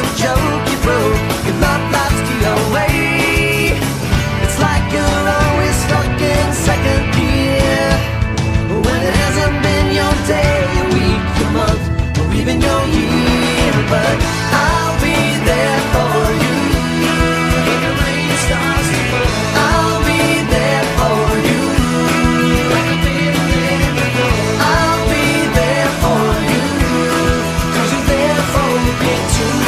a joke you broke. Your love life's to your way. It's like you're always stuck in second gear, when it hasn't been your day, your week, your month, or even your year. But I'll be there for you when the rain starts to fall. I'll be there for you like I've been there before. I'll be there for you 'cause you're there for me too.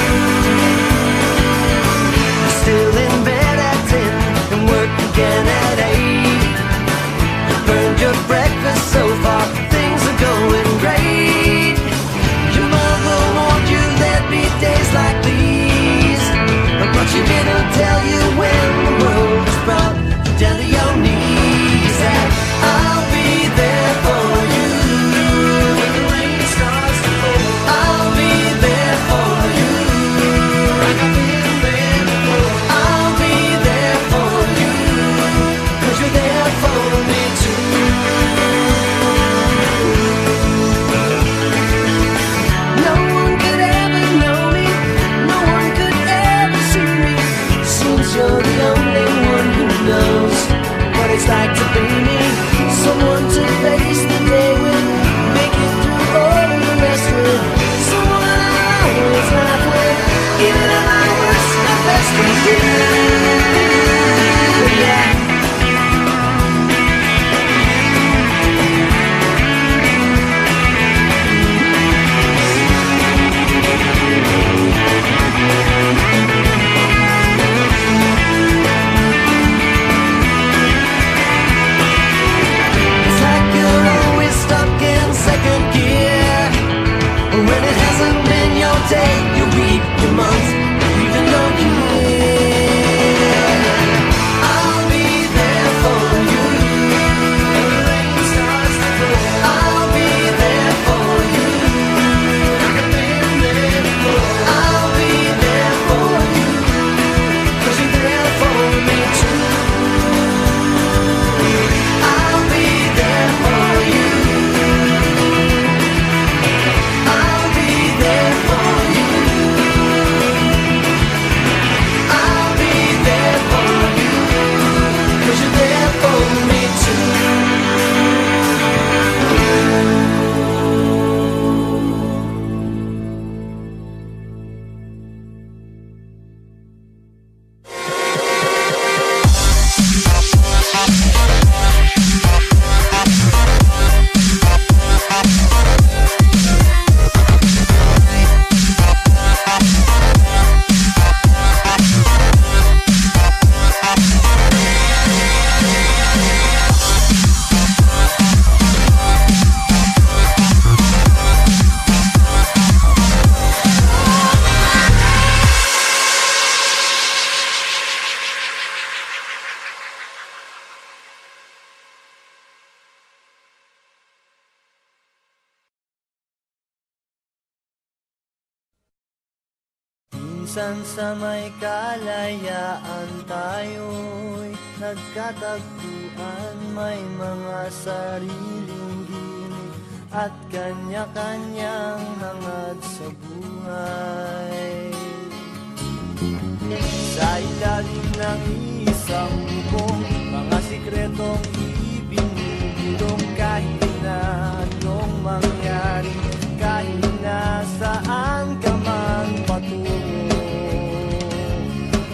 You're still in bed at 10 and work again at 8. You burned your breakfast so far, things are going great. Your mother warned you there'd be days like these, but she didn't tell you when the world was brought down to your knees. And I'll be there for you when the rain starts to fall. I'll be there for you like I've been there before. I'll be there for you 'cause you're there for me too. No one could ever know me, no one could ever see me, since you're the only one who knows what it's like to be me. Someone to face the day with, make it through all the rest with, someone I always laugh with, even at my worst, my best with you. Yeah. It's like you're always stuck in second gear, when it hasn't been your day, your week, your month, or even your year. I'll be there for you when the rain starts to fall. I'll be there for you like I've been there before. I'll be there for you 'cause you're there for me too. I'll be there for you. I'll be there for you. I'll be there for you 'cause you're there for me too. Minsan sa may kalayaan tayo'y nagkatagpuan, may mga sariling gimik at kanya-kanyang hangad sa buhay. Sa ilalim ng isang bubong, mga sikretong ibinubulong, kahit na anong mangyari, kahit na saan ka man patungo.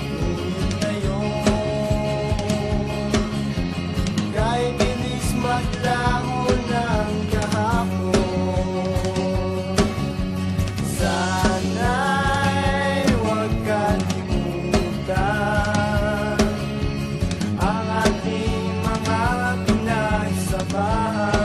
Ngunit ngayon, kahit bilis maglaho ng kahapon, sana'y huwag kalimutan ang ating mga pinagsabahan.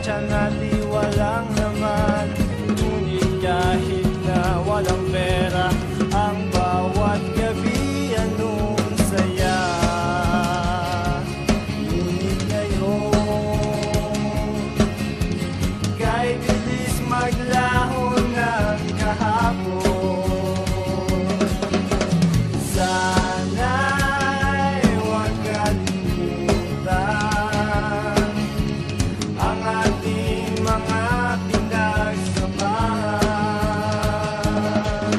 tiyan at walang laman. Ngunit kahit na walang pera, ang bawat gabi anong saya. Ngunit ngayon, kay bilis maglaho ng kahapon. Sana'y huwag kalimutan ang ating mga pinagsamahan.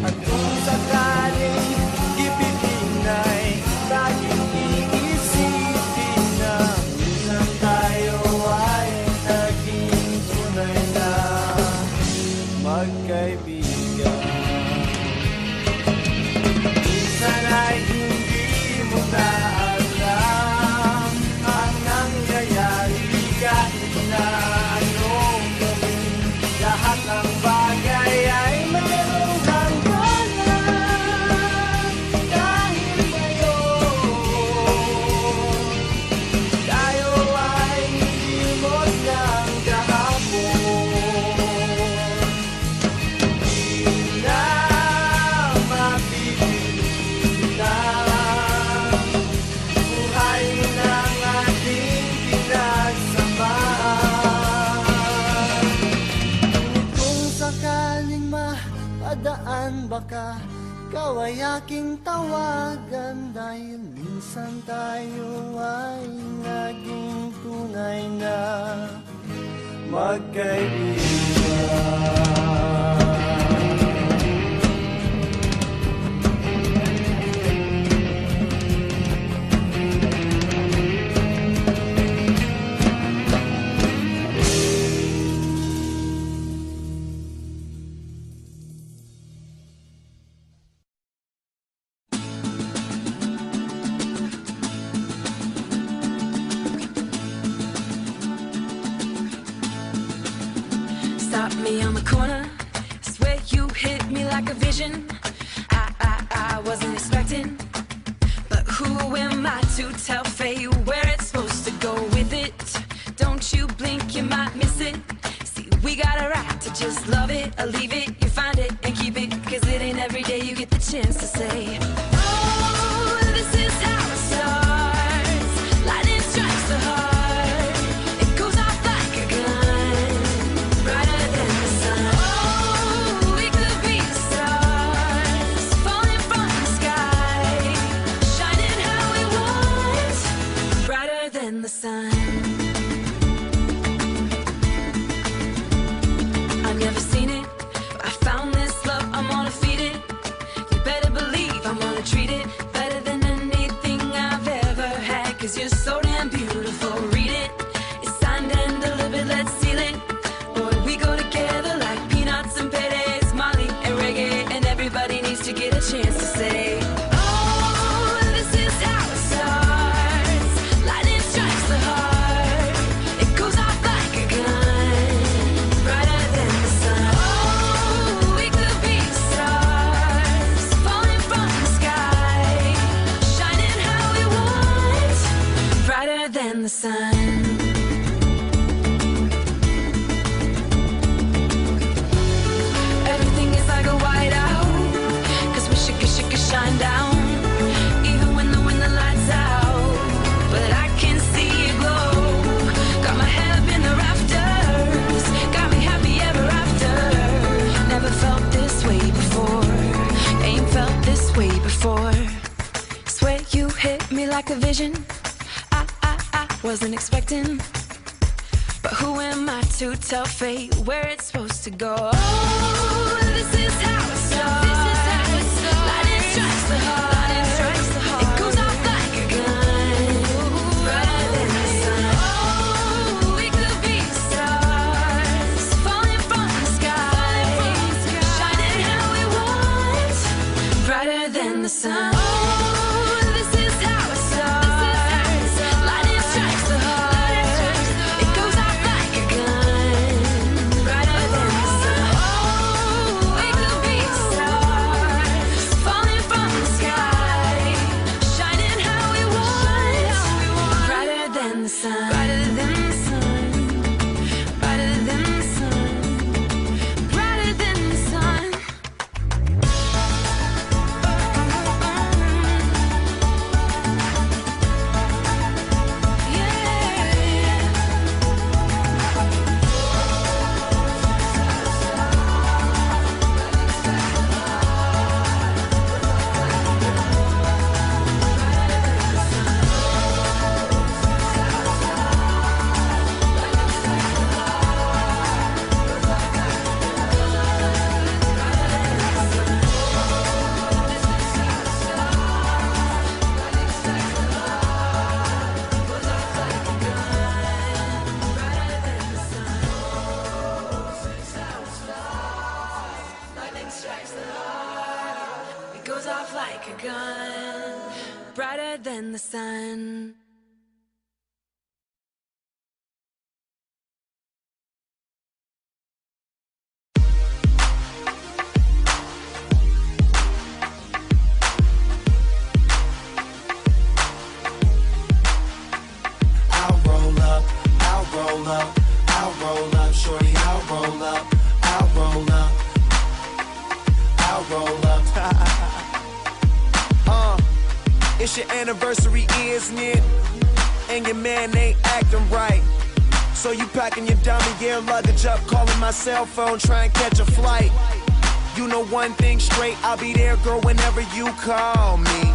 At kung sakaling gibitin ay laging iisipin na minsan tayo ay naging tunay na magkaibigan. Minsan ay hindi mo na alam ang nangyayari kahit na anong gawin. Lahat ng bagay ay mayroong hangganan. Dahil ngayon, tayo ay nilimot ng kahapon. Di na mapipigilan buhay ng ating pinagsamahan. Ngunit kung sakaling mapadaan baka ikaw ay aking tawagan. Dahil minsan tayo ay naging tunay na magkaibigan. Stop me on the corner, swear you hit me like a vision. I wasn't expecting, but who am I to tell fate where it's supposed to go with it? Don't you blink, you might miss it. See, we got a right to just love it or leave it. You find it and keep it, cause it ain't every day you get the chance to say, oh, this is how it starts. Lightning strikes the heart, it goes off like a gun, brighter than the sun. Oh, we could be the stars, falling from the sky, shining how we want, brighter than the sun. I've never seen it, but I found this love, I'm gonna feed it. You better believe I'm gonna treat it better than anything I've ever had. Cause you're so damn beautiful, read it. It's signed and delivered, let's seal it. Boy, we go together like peanuts and Perez, Molly and reggae. And everybody needs to get a chance to say, oh, this is how it starts. Lightning strikes the heart, it goes off like a gun, brighter than the sun. Oh, we could be the stars, falling from the sky, shining how we want, brighter than the sun. Everything is like a whiteout, cause we should shine down, even when the lights out. But I can see it glow, got my head up in the rafters, got me happy ever after. Never felt this way before, ain't felt this way before. Swear you hit me like a vision, I wasn't expecting, but who am I to tell fate where it's supposed to go? Oh, this is how it starts. Lightning strikes the heart, it goes off like a gun, brighter than the sun. Oh, we could be the stars, falling from the sky, shining how we want, brighter than the sun. Oh, this is how it starts. Lightning strikes the heart, it goes off like a gun, brighter than the sun. Oh, we could be the stars, falling from the sky, a gun, brighter than the sun. I'll roll up, I'll roll up, shorty, I'll roll up, I'll roll up, I'll roll up. It's your anniversary, isn't it? And your man ain't acting right. So you packing your dummy gear luggage up, calling my cell phone, trying to catch a flight. You know one thing straight, I'll be there, girl, whenever you call me.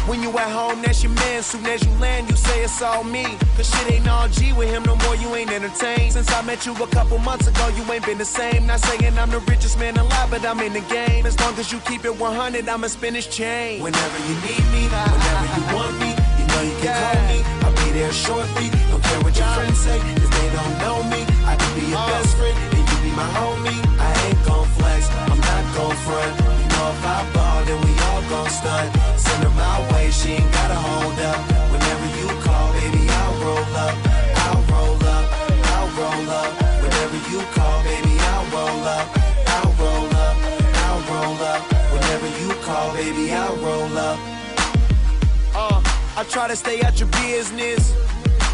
When you at home, that's your man. Soon as you land, you say it's all me. Cause shit ain't all G with him no more, you ain't entertained. Since I met you a couple months ago, you ain't been the same. Not saying I'm the richest man alive, but I'm in the game. As long as you keep it 100, I'ma spin his chain. Whenever you need me, whenever you want me, you know you can call me. I'll be there shortly. Don't care what your friends say, cause they don't know me. I can be your best friend, and you be my homie. I ain't gon' flex, I'm not gon' front. You know if I ball, then we all gon' stunt. Send her my way, she ain't gotta hold up. Whenever you call, baby, I'll roll up. I'll roll up, I'll roll up. Whenever you call, baby, I'll roll up. I'll roll up, I'll roll up. Whenever you call, baby, I'll roll up. I try to stay out your business,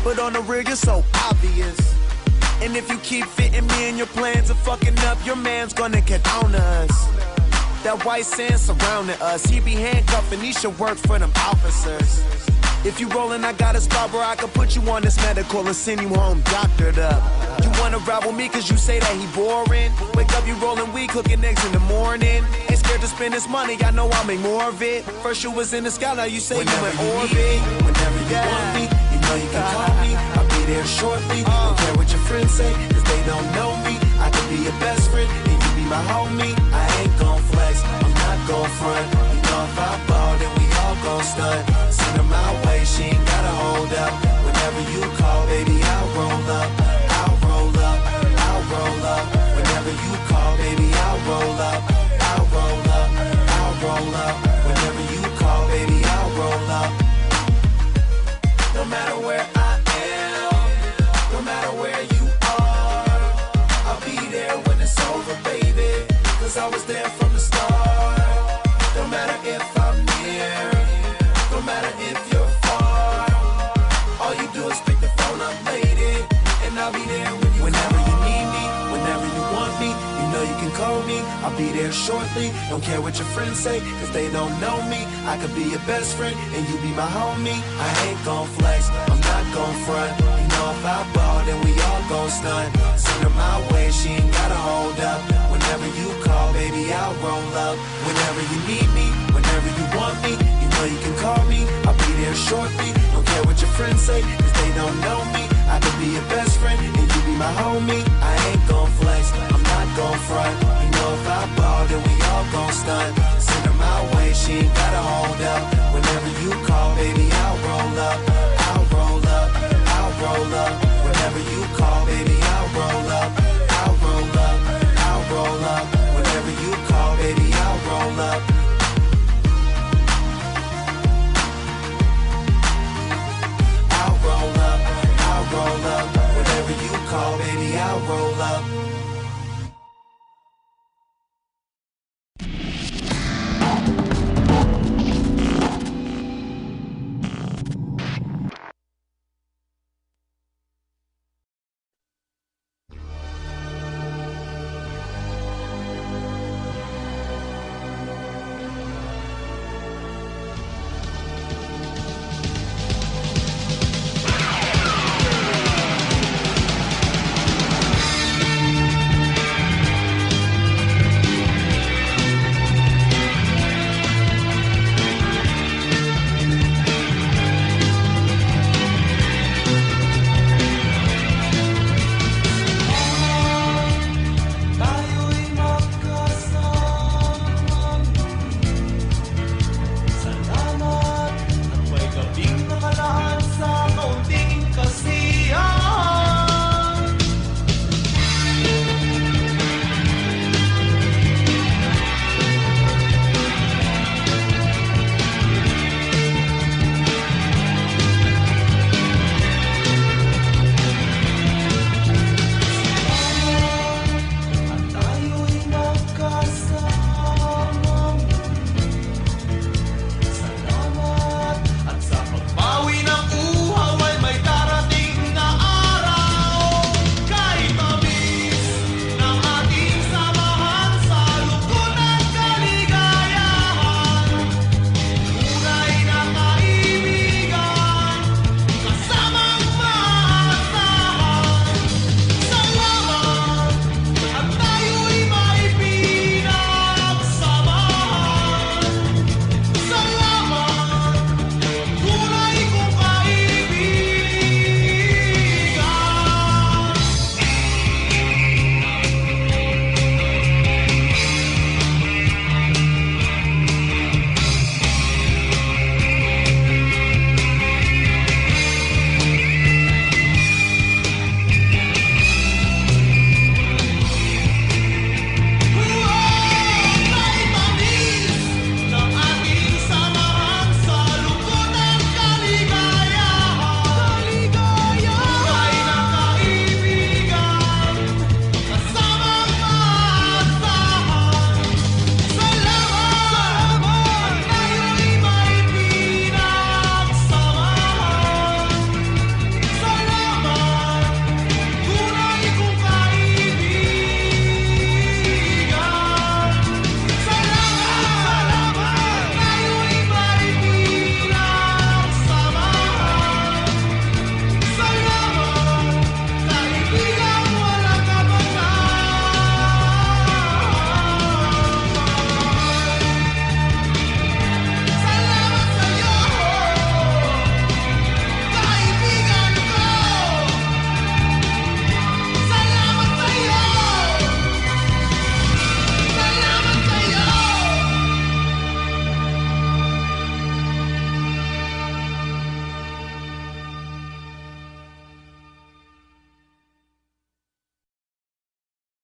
but on the real, you're so obvious. And if you keep fitting me in your plans of fucking up, your man's gonna get on us. That white sand surrounding us, he be handcuffed and he should work for them officers. If you rollin', I got a spot where I can put you on this medical and send you home doctored up. You wanna ride with me cause you say that he boring. Wake up, you rollin' weed, cooking eggs in the morning. Ain't scared to spend this money, I know I'll make more of it. First you was in the sky, now you say Whenever you in you orbit. need me, whenever you want me, you know you can call me. I'll be there shortly. Don't care what your friends say, cause they don't know me. I can be your best friend, and you be my homie. I ain't gon' flex, I'm not gon' front. You know if I ball, then we all gon' stunt. Send her my way, she ain't gotta hold up. Whenever you call, baby, I'll roll up. I'll roll up, I'll roll up. Whenever you call, baby, I'll roll up. I'll roll up, I'll roll up. Whenever you call, baby, I'll roll up. No matter where I am, no matter where you are, I'll be there when it's over, baby. Cause I was there from the start. No matter if I'm near, no matter if you're far, all you do is pick the phone up, lady, and I'll be there when you whenever you need me, whenever you want me, you know you can call me. I'll be there shortly. Don't care what your friends say, cause they don't know me. I could be your best friend, and you be my homie. I ain't gon' flex, I'm not gon' front. You know if I ball, then we all gon' stunt. Send her my way, she ain't gotta hold up. Whenever you call, baby, I'll roll up. Whenever you need me, whenever you want me, you know you can call me. I'll be there shortly. Don't care what your friends say, cause they don't know me. I could be your best friend, and you be my homie. I ain't gon' flex, I'm not gon' front. You know if I ball, then we all gon' stunt. Send her my way, she ain't gotta hold up. Whenever you call, baby, I'll roll up. I'll roll up, I'll roll up. Whenever you call, baby, I'll roll up. I'll roll up, I'll roll up. Whenever you call, baby, I'll roll up. I'll roll up, I'll roll up. Whenever you call, baby, I'll roll up.